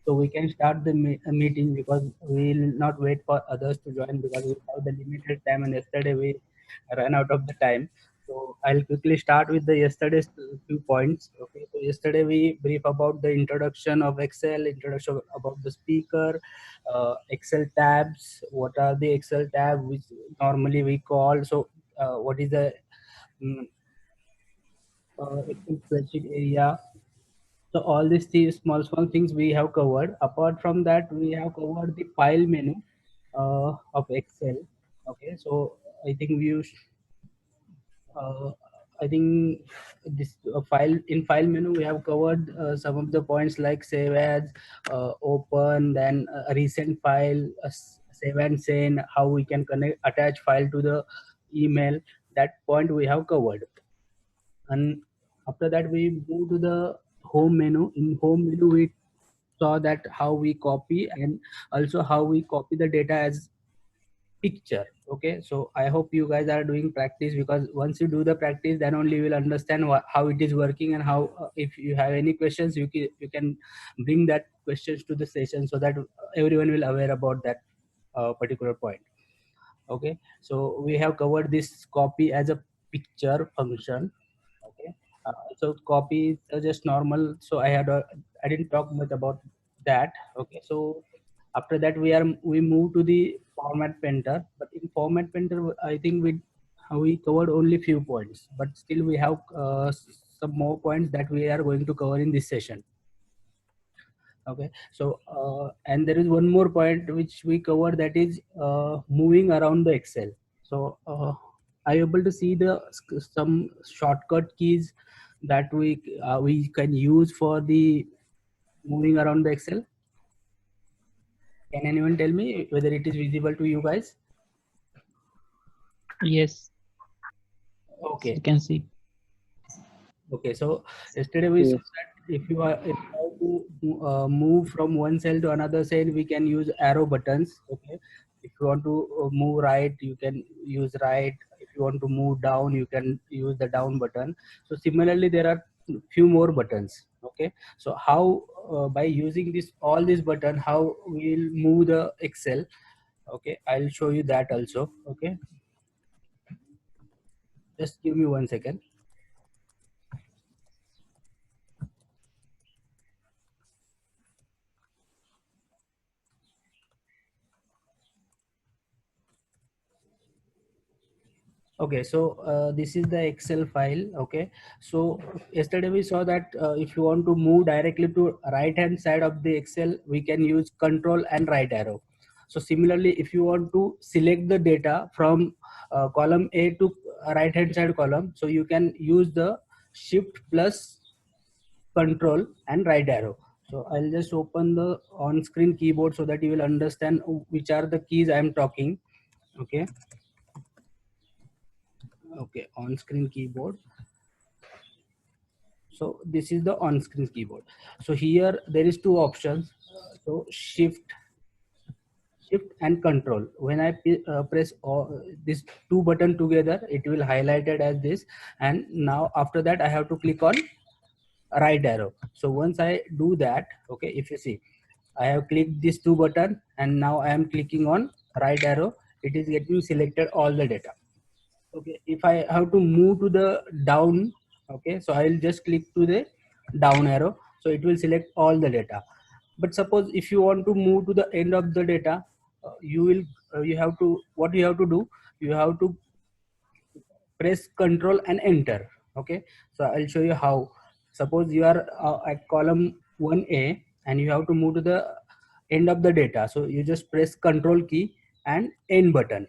So we can start the meeting because we will not wait for others to join because we have the limited time and yesterday we ran out of the time. So I'll quickly start with the yesterday's few points. Okay, so yesterday we brief about the introduction of Excel, introduction about the speaker, Excel tabs. What are the Excel tabs which normally we call? So what is the mm, Excel spreadsheet area? So all these small things we have covered. Apart from that, we have covered the file menu of Excel. Okay, so I think uh, I think this file menu we have covered some of the points like save as, open, then a recent file, save and send, how we can connect attach file to the email. That point we have covered, and after that we move to the home menu. In home menu we saw that how we copy and also how we copy the data as picture. Okay, so I hope you guys are doing practice, because once you do the practice then only you will understand how it is working, and how if you have any questions you can bring that questions to the session so that everyone will aware about that particular point. Okay, so we have covered this copy as a picture function. Okay, so copy is just normal, so I didn't talk much about that. Okay, so after that we move to the format painter, but in format painter I think we covered only few points, but still we have some more points that we are going to cover in this session. Okay, so and there is one more point which we covered, that is moving around the Excel. So are you able to see the some shortcut keys that we can use for the moving around the Excel? Can anyone tell me whether it is visible to you guys? Yes, Okay. you can see. Okay, so yesterday we saw Yes. that if you have to move from one cell to another cell, we can use arrow buttons. Okay, if you want to move right, you can use right. If you want to move down, you can use the down button. So similarly, there are few more buttons. Okay, so how by using this all these button, how we'll move the Excel? Okay, I'll show you that also. Okay, just give me 1 second. Okay, so this is the Excel file. Okay, so yesterday we saw that if you want to move directly to right hand side of the Excel, we can use control and right arrow. So similarly, if you want to select the data from column A to right hand side column, so you can use the shift plus control and right arrow. So I'll just open the on screen keyboard so that you will understand which are the keys I am talking. Okay, okay, on screen keyboard. So this is the on-screen keyboard. So here there is two options. So shift and control. When I press this two button together, it will highlight it as this, and now after that I have to click on right arrow. So once I do that, okay, if you see, I have clicked this two button and now I am clicking on right arrow. It is getting selected all the data. Okay, if I have to move to the down, okay, so I'll just click to the down arrow, so it will select all the data. But suppose if you want to move to the end of the data, you have to, what you have to do, you have to press control and enter. Okay, so I'll show you how. Suppose you are at column 1A and you have to move to the end of the data, so you just press control key and end button.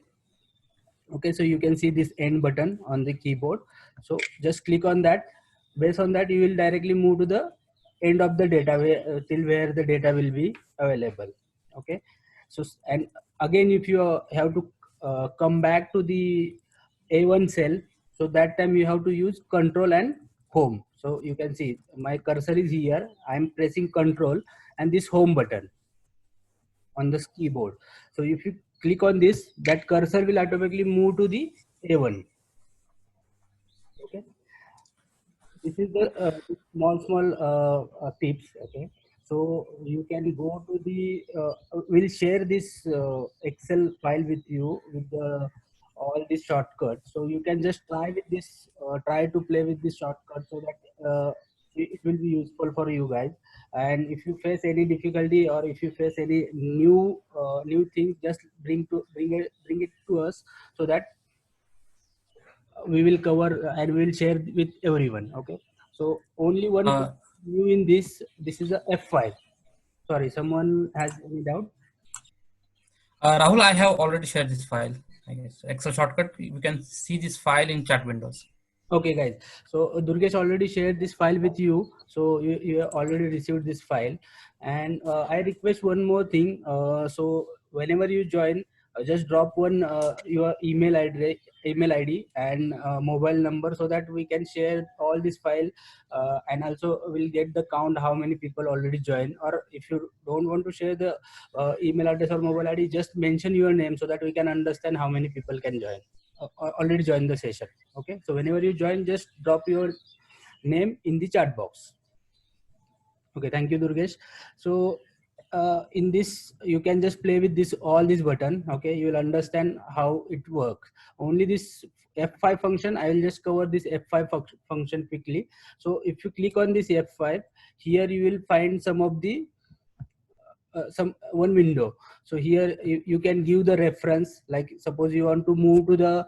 Okay, so you can see this end button on the keyboard, so just click on that. Based on that, you will directly move to the end of the data till where the data will be available. Okay, so and again, if you have to come back to the A1 cell, so that time you have to use control and home. So you can see my cursor is here, I am pressing control and this home button on the keyboard. So if you click on this, that cursor will automatically move to the A1. Okay, this is the small tips. Okay, So you can go to the, we'll share this Excel file with you with the all these shortcuts. So you can just try with this, try to play with this shortcut so that it will be useful for you guys. And if you face any difficulty or if you face any new things, just bring it to us so that we will cover and we will share with everyone. Okay. So only one Uh, thing new in this is a F5. Sorry, someone has any doubt? Rahul, I have already shared this file. I guess Excel shortcut. You can see this file in chat windows. Okay, guys. So Durgesh already shared this file with you. So you have already received this file. And I request one more thing. So whenever you join, just drop one your email ID and mobile number so that we can share all this file, and also we'll get the count how many people already join. Or if you don't want to share the email address or mobile ID, just mention your name so that we can understand how many people can join, already join the session. Okay, so whenever you join, just drop your name in the chat box. Okay, thank you, Durgesh. So in this you can just play with this all this button. Okay, you will understand how it works. Only this F5 function, I will just cover this F5 function quickly. So if you click on this F5, here you will find some of the some one window. So here you can give the reference, like suppose you want to move to the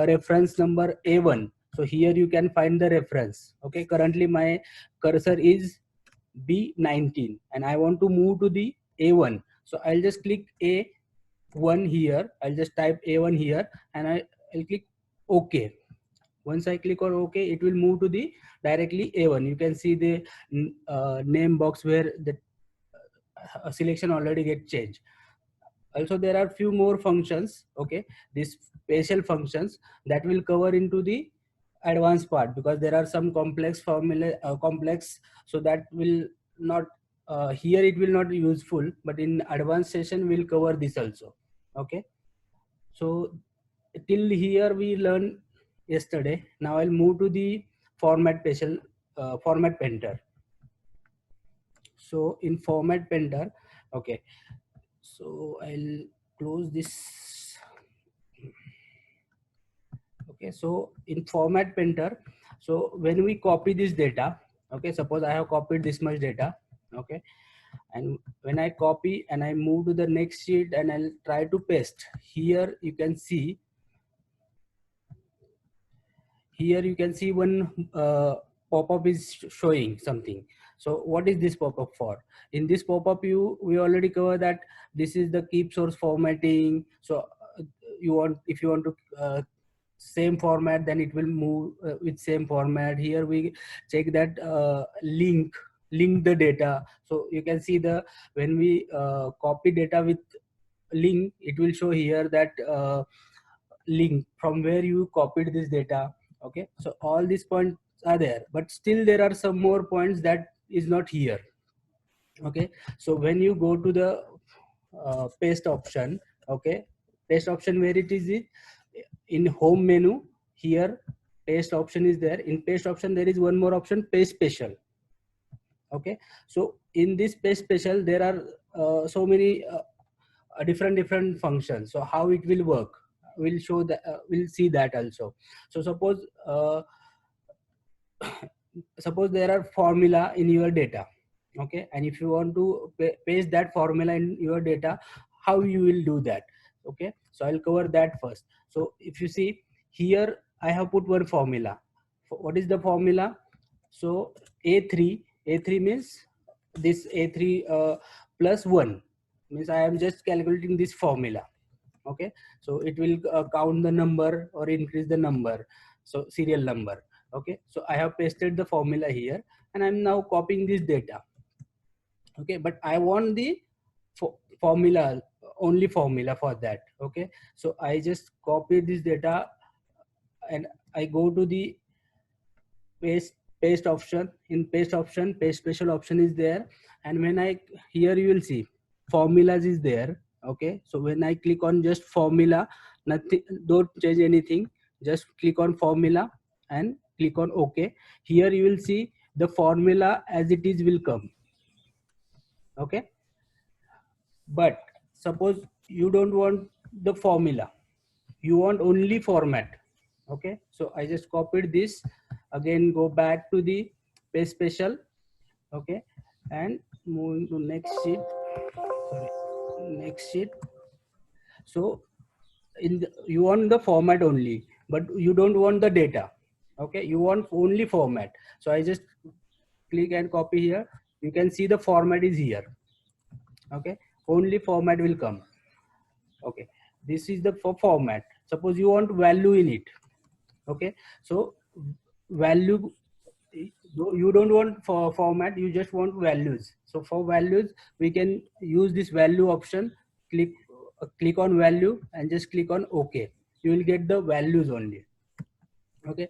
reference number A1. So here you can find the reference. Okay, currently my cursor is B19 and I want to move to the A1. So I'll just click A1 here. I'll just type A1 here and I'll click OK. Once I click on OK, it will move to the directly A1. You can see the name box where the selection already get changed. Also there are few more functions. Okay, these spatial functions that will cover into the advanced part, because there are some complex formula complex, so that will not here it will not be useful, but in advanced session we'll cover this also. Okay, so till here we learned yesterday. Now I'll move to the format special format painter. So in format painter, okay, so I'll close this. Okay, so in format painter, so when we copy this data, okay, suppose I have copied this much data. Okay, and when I copy and I move to the next sheet and I'll try to paste here, you can see here you can see one pop-up is showing something. So what is this pop-up for? In this pop-up, we already cover that this is the keep source formatting. So you want, if you want to same format, then it will move with same format. Here we check that link the data. So you can see the when we copy data with link, it will show here that link from where you copied this data. Okay, so all these points are there, but still there are some more points that is not here. Okay, so when you go to the paste option, okay, paste option, where it is in home menu, here paste option is there. In paste option there is one more option, paste special. Okay, so in this paste special there are so many different functions. So how it will work, we'll show that, we'll see that also. So suppose there are formula in your data. Okay, and if you want to paste that formula in your data, how you will do that? Okay, so I'll cover that first. So if you see here, I have put one formula. What is the formula? So a3 means this a3 plus 1 means I am just calculating this formula. Okay, so it will count the number or increase the number, so serial number. Okay, so I have pasted the formula here and I'm now copying this data. Okay, but I want the formula, only formula for that. Okay, so I just copy this data and I go to the paste option. In paste option, paste special option is there, and when I, here you will see formulas is there. Okay, so when I click on just formula, nothing, don't change anything, just click on formula and click on OK. Here you will see the formula as it is will come. Okay, but suppose you don't want the formula, you want only format. Okay, so I just copied this, again go back to the paste special. Okay, and moving to next sheet. Sorry, next sheet. So you want the format only, but you don't want the data. Okay, you want only format. So I just click and copy here. You can see the format is here. Okay, only format will come. Okay, this is the format. Suppose you want value in it. Okay, so value, you don't want for format, you just want values. So for values we can use this value option. Click on value and just click on OK. You will get the values only. Okay,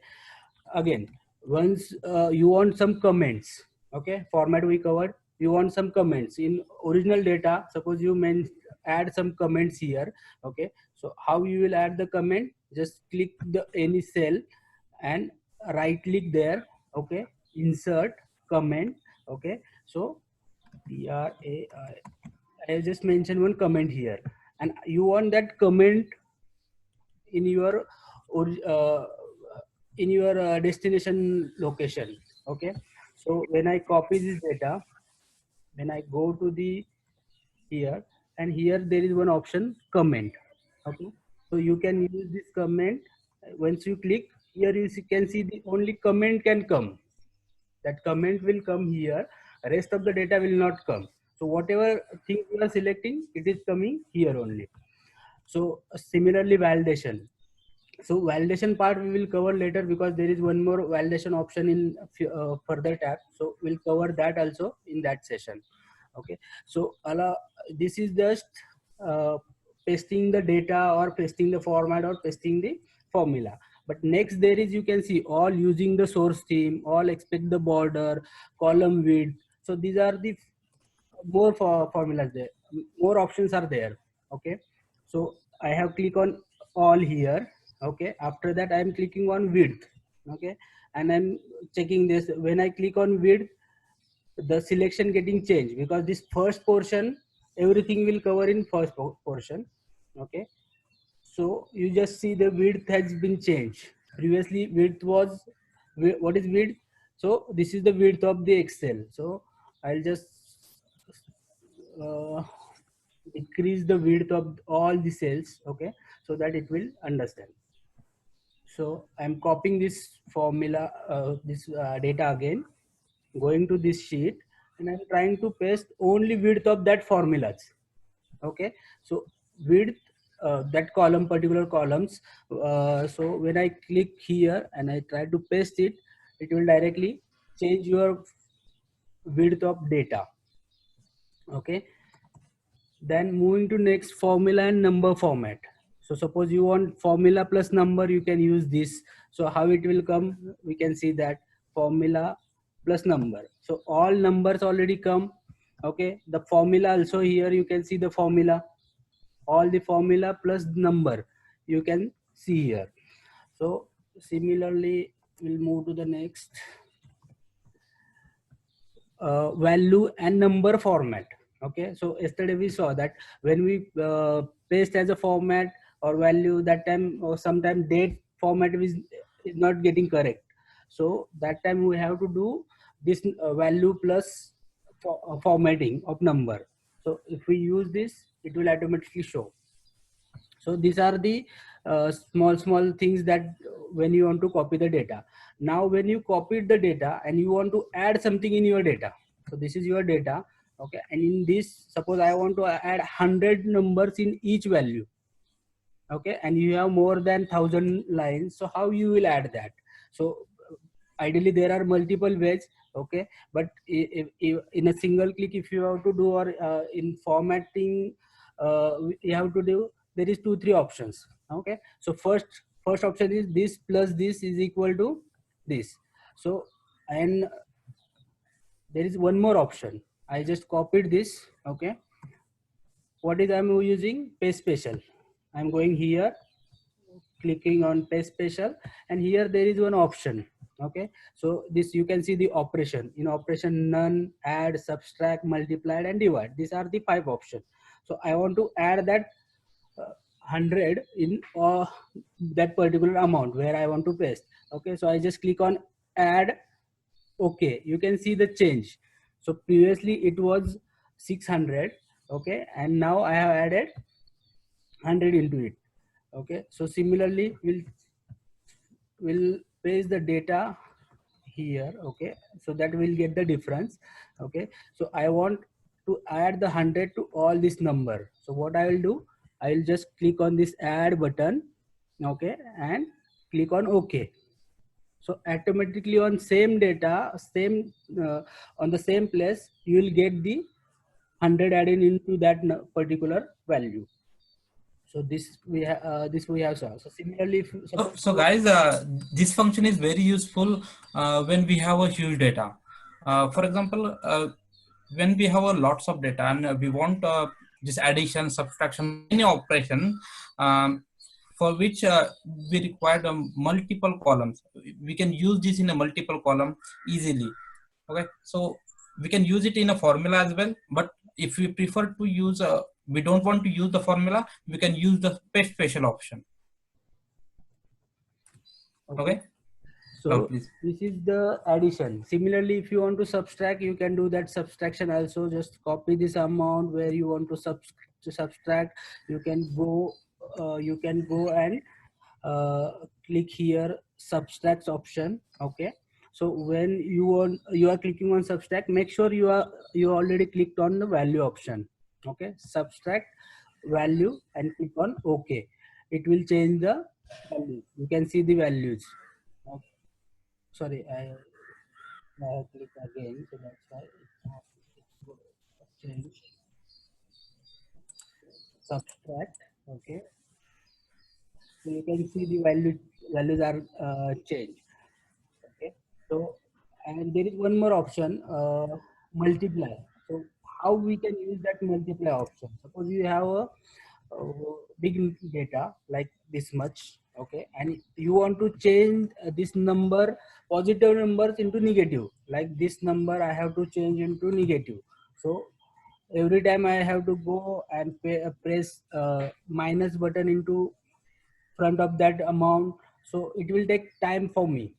again, once you want some comments. Okay, format we covered. You want some comments in original data. Suppose you add some comments here. Okay, so how you will add the comment? Just click the any cell and right click there. Okay, insert comment. Okay, so I just mentioned one comment here, and you want that comment in your uh, destination location. Okay, so when I copy this data, when I go to the here, and here there is one option comment. Okay, so you can use this comment. Once you click here, you can see the only comment can come. That comment will come here, rest of the data will not come. So whatever thing you are selecting, it is coming here only. So similarly validation. So validation part we will cover later, because there is one more validation option in further tab. So we'll cover that also in that session. Okay, so this is just uh, pasting the data or pasting the format or pasting the formula. But next there is, you can see all using the source theme, all expect the border, column width. So these are the more formulas there, more options are there. Okay, so I have click on all here. Okay, after that I am clicking on width. Okay, and I'm checking this. When I click on width, the selection getting changed, because this first portion everything will cover in first portion. Okay, so you just see the width has been changed. Previously width was, what is width? So this is the width of the Excel. So I'll just uh, decrease the width of all the cells. Okay, so that it will understand. So I'm copying this formula, this data again, going to this sheet, and I'm trying to paste only width of that formulas. Okay, so width, that column, particular columns. So when I click here and I try to paste it, it will directly change your width of data. Okay, then moving to next, formula and number format. So suppose you want formula plus number, you can use this. So how it will come, we can see that formula plus number. So all numbers already come. Okay, the formula also, here you can see the formula, all the formula plus number you can see here. So similarly we'll move to the next, value and number format. Okay, so yesterday we saw that when we paste as a format or value, that time or sometime date format is not getting correct. So that time we have to do this value plus formatting of number. So if we use this, it will automatically show. So these are the small things that when you want to copy the data. Now when you copied the data and you want to add something in your data, so this is your data. Okay, and in this, suppose I want to add 100 numbers in each value. Okay, and you have more than 1,000 lines, so how you will add that? So ideally there are multiple ways. Okay, but if in a single click, if you have to do, or in formatting, you have to do, there is 2 3 options. Okay, so first option is this plus this is equal to this. So, and there is one more option, I just copied this. Okay, what is I'm using? Paste special. I'm going here, clicking on paste special, and here there is one option. Okay, so this you can see the operation. In operation, none, add, subtract, multiply, and divide. These are the 5 options. So I want to add that 100 in that particular amount where I want to paste. Okay, so I just click on add. Okay, you can see the change. So previously it was 600. Okay, and now I have added 100 into it. Okay, so similarly we'll paste the data here. Okay, so that will get the difference. Okay, so I want to add the 100 to all this number. So what I will do, I will just click on this add button. Okay, and click on OK. So automatically on same data, same on the same place, you will get the 100 added into that particular value. So this we have saw. So similarly, if you suppose So guys, this function is very useful when we have a huge data. For example, when we have a lots of data and we want this addition, subtraction, any operation for which we require multiple columns. We can use this in a multiple column easily. Okay, so we can use it in a formula as well. But if we prefer to use, we don't want to use the formula, we can use the paste special option. Okay. So this is the addition. Similarly, if you want to subtract, you can do that subtraction also. Just copy this amount where you want to subtract. You can go and click here subtract option. Okay. So when you are clicking on subtract, make sure you already clicked on the value option. Okay. Subtract value and click on OK. It will change the value. You can see the values. Okay. Sorry, I click again, so that's why it's change. Subtract. Okay, so you can see the values are changed. Okay, so and there is one more option, multiply. So how we can use that multiply option? Suppose you have a big data like this much. Okay, and you want to change this number, positive numbers into negative. Like this number I have to change into negative. So every time I have to go and press minus button into front of that amount, so it will take time for me.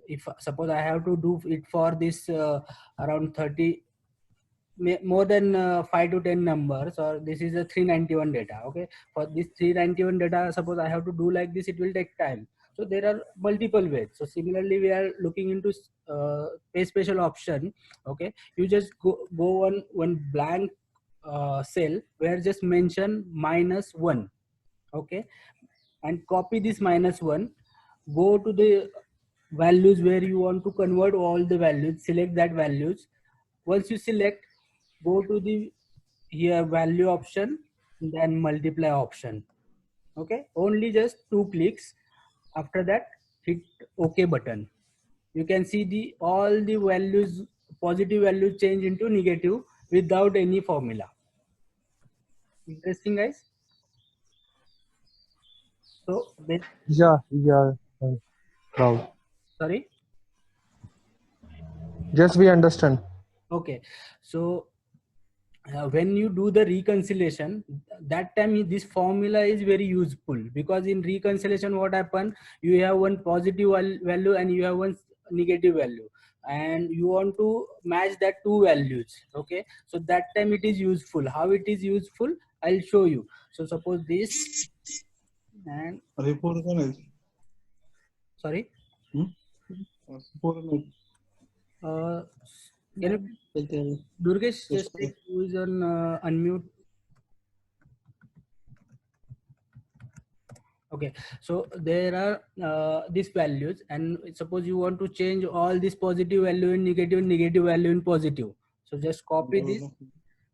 If suppose I have to do it for this around 30, more than 5 to 10 numbers, or this is a 391 data. Okay, for this 391 data, suppose I have to do like this, it will take time. So there are multiple ways. So similarly, we are looking into pay special option. Okay, you just go on one blank cell where just mention -1. Okay, and copy this -1, go to the values where you want to convert all the values, select that values. Once you select, go to the here value option, then multiply option. Okay, only just 2 clicks. After that, hit OK button. You can see the all the values, positive values change into negative without any formula. Interesting, guys. So yeah, Rahul. sorry. Yes, we understand. Okay, so when you do the reconciliation, that time this formula is very useful, because in reconciliation what happen, you have one positive value and you have one negative value, and you want to match that two values. Okay, so that time it is useful. How it is useful, I'll show you. So suppose this and sorry, can you, Durgesh, just take who is on unmute. Okay, so there are these values, and suppose you want to change all this positive value in negative value in positive. So just copy this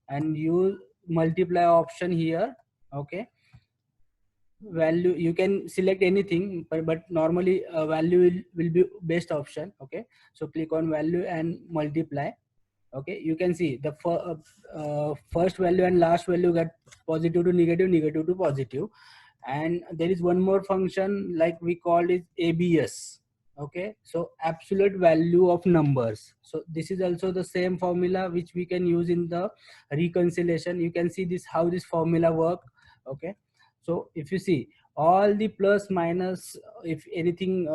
and use multiply option here. Okay, value you can select anything, but normally value will be best option. Okay, so click on value and multiply. Okay, you can see the first value and last value get positive to negative, negative to positive. And there is one more function like we call it ABS. Okay, so absolute value of numbers. So this is also the same formula which we can use in the reconciliation. You can see this, how this formula work. Okay, so if you see all the plus minus, if anything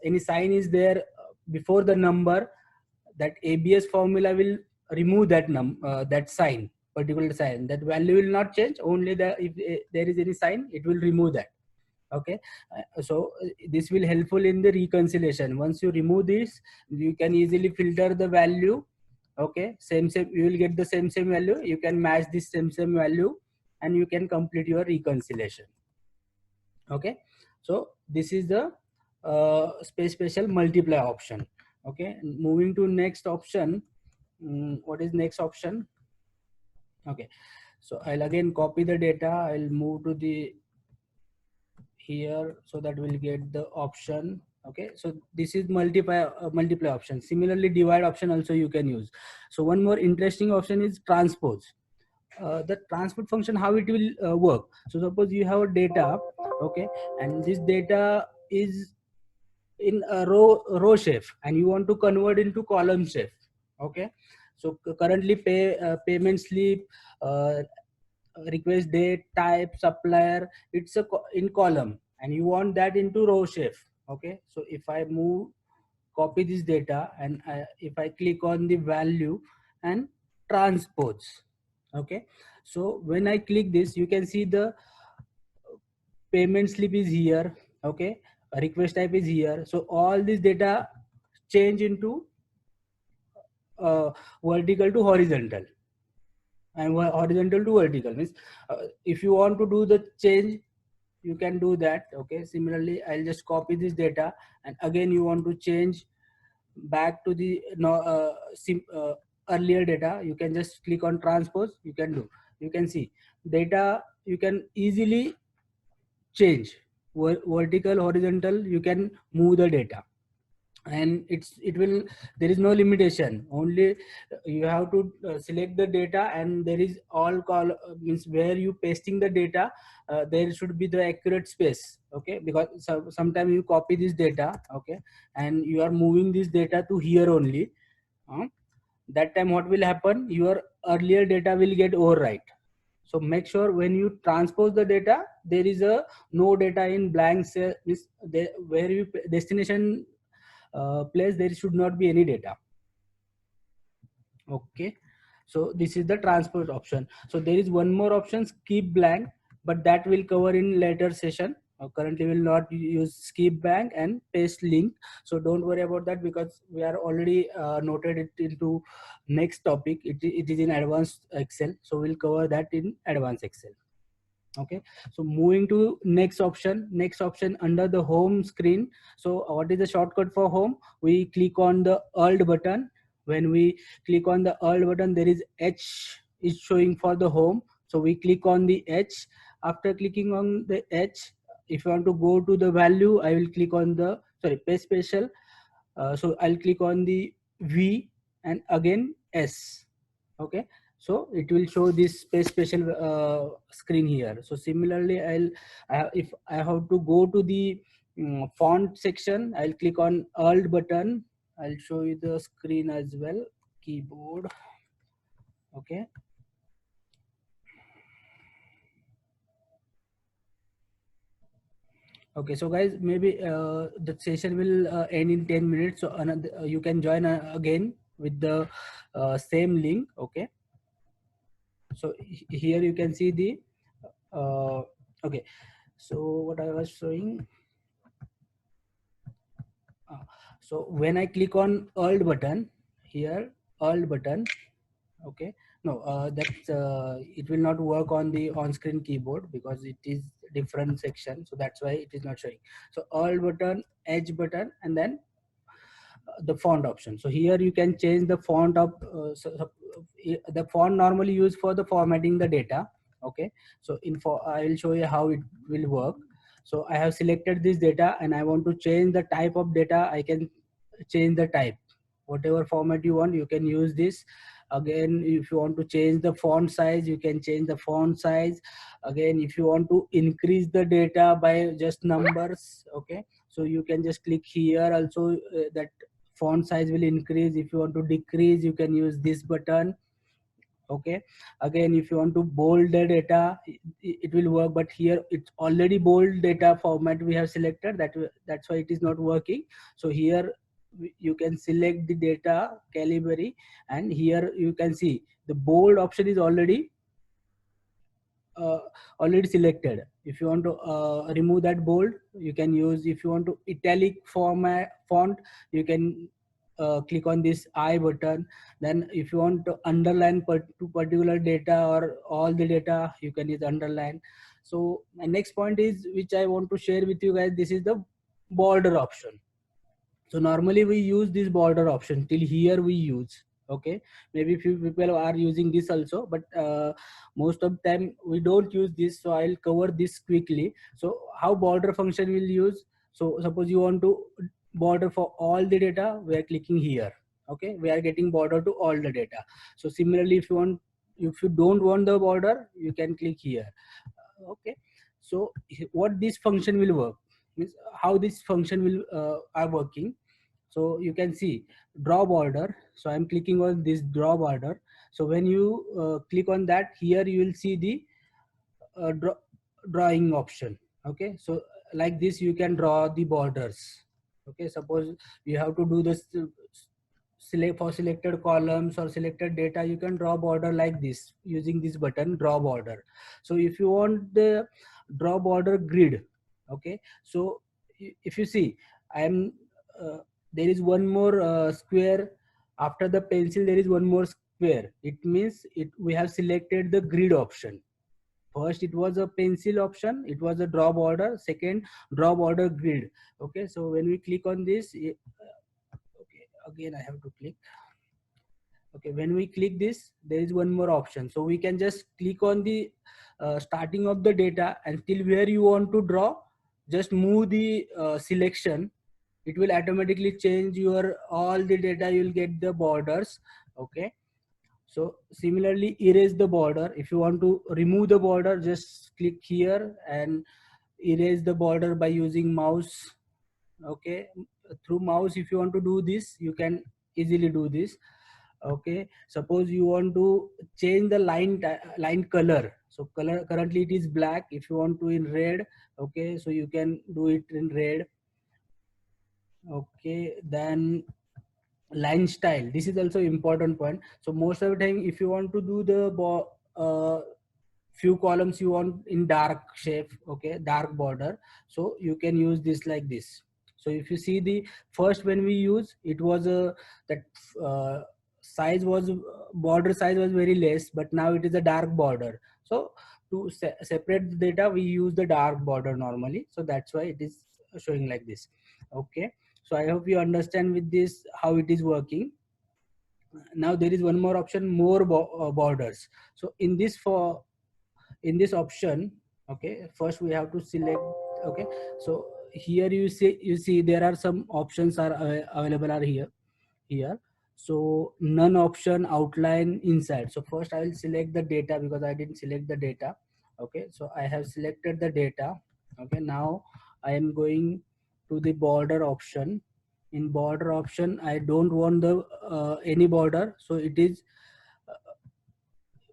any sign is there before the number, that ABS formula will remove that that sign, particular sign. That value will not change, only the if there is any sign, it will remove that. Okay, so this will helpful in the reconciliation. Once you remove this, you can easily filter the value. Okay, same you will get the same value. You can match this same value and you can complete your reconciliation. Okay, so this is the special multiply option. Okay, moving to next option. What is next option? Okay, so I'll again copy the data. I'll move to the here, so that we'll get the option. Okay, so this is multiply option. Similarly, divide option also you can use. So one more interesting option is transpose. The transpose function, how it will work. So suppose you have a data, okay, and this data is in a row shape and you want to convert into column shape. Okay, so currently payment slip, request date, type, supplier, it's in column and you want that into row shape. Okay, so if I copy this data and if I click on the value and transpose. Okay, so when I click this, you can see the payment slip is here. Okay, a request type is here. So all this data change into vertical to horizontal, and horizontal to vertical means if you want to do the change, you can do that. Okay, similarly, I'll just copy this data and again you want to change back to the earlier data, you can just click on transpose. You can do, you can see data, you can easily change vertical, horizontal, you can move the data. And it will, there is no limitation, only you have to select the data, and there is all means where you pasting the data, there should be the accurate space. Okay, because sometimes you copy this data, okay, and you are moving this data to here only, that time what will happen, your earlier data will get overwrite. So make sure when you transpose the data, there is a no data in blank cell, where you destination place, there should not be any data. Okay, so this is the transpose option. So there is one more option, skip blank, but that will cover in later session. Currently will not use skip blank and paste link, so don't worry about that because we are already noted it into next topic. It is in advanced Excel, so we'll cover that in advanced Excel. Okay, so moving to next option under the home screen. So what is the shortcut for home? We click on the alt button. When we click on the alt button, there is H is showing for the home, so we click on the H. After clicking on the H, if you want to go to the value, I will click on the paste special. So I'll click on the V and again S. Okay, so it will show this special screen here. So similarly, if I have to go to the font section, I'll click on alt button. I'll show you the screen as well, keyboard. Okay, okay, so guys, maybe the session will end in 10 minutes, so another, you can join again with the same link. Okay, so here you can see the okay, so what I was showing, so when I click on alt button here, alt button, okay, no, that's it will not work on the on-screen keyboard because it is different section, so that's why it is not showing. So alt button, edge button, and then the font option. So here you can change the font of the font normally used for the formatting the data. Okay, so I will show you how it will work. So I have selected this data and I want to change the type of data. I can change the type, whatever format you want, you can use this. Again, if you want to change the font size, you can change the font size. Again, if you want to increase the data by just numbers, okay, so you can just click here also, that font size will increase. If you want to decrease, you can use this button. Okay, again, if you want to bold the data, it will work, but here it's already bold data format we have selected, that's why it is not working. So here you can select the data category, and here you can see the bold option is already selected. If you want to remove that bold, you can use. If you want to italic font, you can click on this I button. Then if you want to underline particular data or all the data, you can use underline. So my next point is, which I want to share with you guys, this is the border option. So normally we use this border option, till here we use. Okay, maybe few people are using this also, but most of the time we don't use this, so I'll cover this quickly. So how border function will use? So suppose you want to border for all the data, we are clicking here. Okay, we are getting border to all the data. So similarly, if you don't want the border, you can click here. Okay, so what this function will work means, how this function will are working. So you can see draw border. So I'm clicking on this draw border. So when you click on that, here you will see the drawing option. Okay, so like this you can draw the borders. Okay, suppose you have to do this select for selected columns or selected data, you can draw border like this using this button, draw border. So if you want the draw border grid, okay, so if you see, I'm there is one more square after the pencil, there is one more square. It means we have selected the grid option. First it was a pencil option, it was a draw border. Second, draw border grid. Okay, so when we click on this, okay, again I have to click. Okay, when we click this, there is one more option. So we can just click on the starting of the data, and till where you want to draw, just move the selection. It will automatically change your all the data, you will get the borders. Okay, so similarly, erase the border. If you want to remove the border, just click here and erase the border by using mouse. Okay, through mouse, if you want to do this, you can easily do this. Okay, suppose you want to change the line color. So color, currently it is black. If you want to in red, okay, so you can do it in red. Okay, then line style, this is also important point. So most of the time, if you want to do the few columns you want in dark shape, okay, dark border, so you can use this like this. So if you see the first, when we use, it was a that size was, border size was very less, but now it is a dark border. So to separate the data, we use the dark border normally, so that's why it is showing like this. Okay, so I hope you understand with this how it is working. Now there is one more option, more borders. So in this option, okay, first we have to select. Okay, so here you see there are some options are available are here. So none option, outline, inside. So first I will select the data, because I didn't select the data. Okay, so I have selected the data. Okay, now I am going to the border option. In border option, I don't want the any border, so it is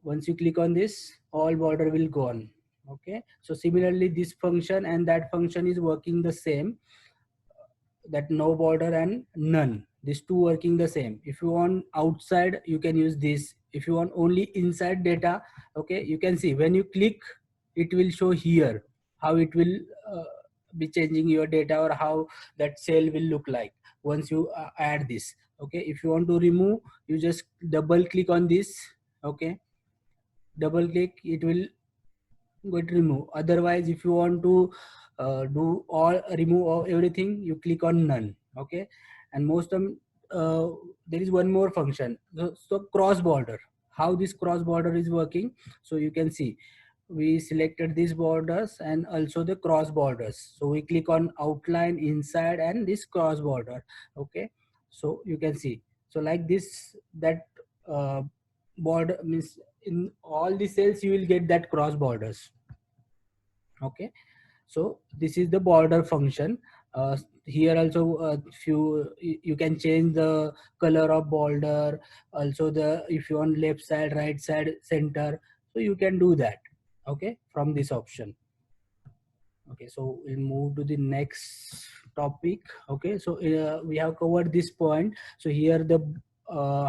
once you click on this, all border will go on. Okay, so similarly this function and that function is working the same, that no border and none, these two working the same. If you want outside, you can use this. If you want only inside data, okay, you can see when you click, it will show here how it will be changing your data, or how that cell will look like once you add this. Okay, if you want to remove, you just double click on this. Okay, double click, it will go to remove. Otherwise, if you want to do all, remove all, everything, you click on none. Okay, and most of there is one more function. So cross border, how this cross border is working. So you can see we selected these borders and also the cross borders. So we click on outline, inside, and this cross border. Okay, so you can see, so like this, that border means in all the cells you will get that cross borders. Okay, so this is the border function. Here also you can change the color of border, also the if you want left side, right side, center, so you can do that, okay, from this option. Okay, so we'll move to the next topic. Okay, so we have covered this point. So here the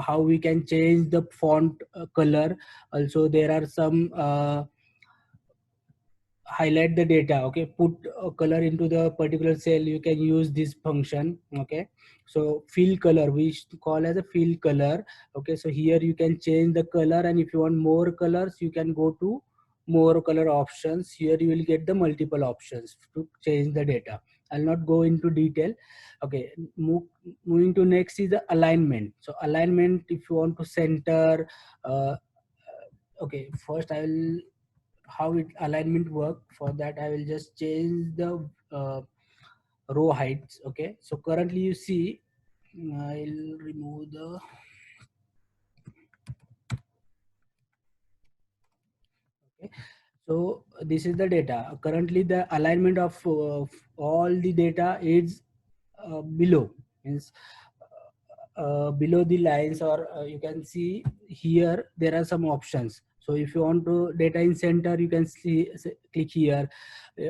how we can change the font color. Also there are some highlight the data. Okay, put a color into the particular cell, you can use this function. Okay, so fill color we call as a fill color. Okay, so here you can change the color, and if you want more colors you can go to more color options. Here you will get the multiple options to change the data. I'll not go into detail. Okay, moving to next is the alignment. So alignment, if you want to center, okay, first I will how it alignment work. For that I will just change the row heights. Okay, so currently you see I'll remove the okay. So this is the data. Currently the alignment of all the data is below, means below the lines, or you can see here there are some options. So if you want to data in center, you can click here.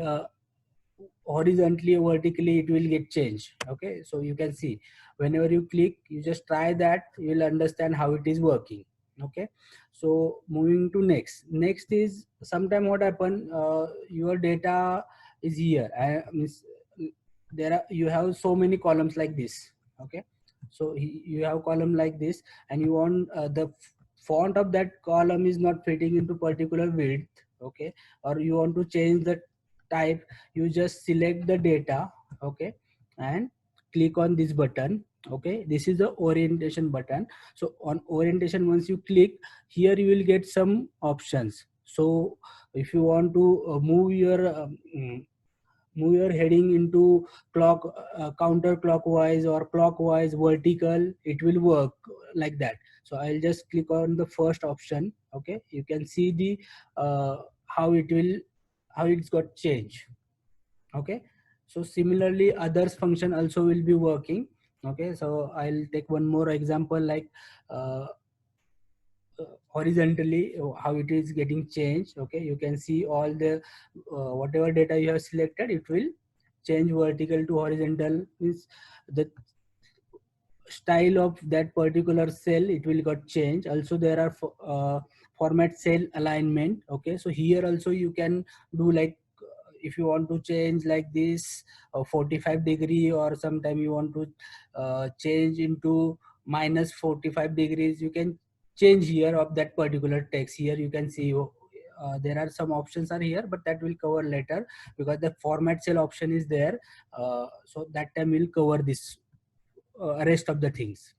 uh, Horizontally or vertically it will get changed. Okay, so you can see whenever you click, you just try that, you will understand how it is working. Okay, so moving to next is sometime what happen, your data is here. Means there are, you have so many columns like this. Okay, so you have column like this, and you want the font of that column is not fitting into particular width. Okay, or you want to change the type, you just select the data. Okay, and click on this button. Okay, this is the orientation button. So on orientation, once you click here, you will get some options. So if you want to move your heading into counterclockwise or clockwise, vertical, it will work like that. So I'll just click on the first option. Okay, you can see the how it will, how it's got changed. Okay, so similarly others function also will be working. Okay, so I'll take one more example, like uh, horizontally how it is getting changed. Okay, you can see all the whatever data you have selected, it will change vertical to horizontal, means the style of that particular cell, it will got changed. Also there are format cell alignment. Okay, so here also you can do like if you want to change like this 45 degree, or sometime you want to change into minus 45 degrees, you can change here of that particular text. Here you can see there are some options are here, but that will cover later, because the format cell option is there. So that time we'll cover this rest of the things.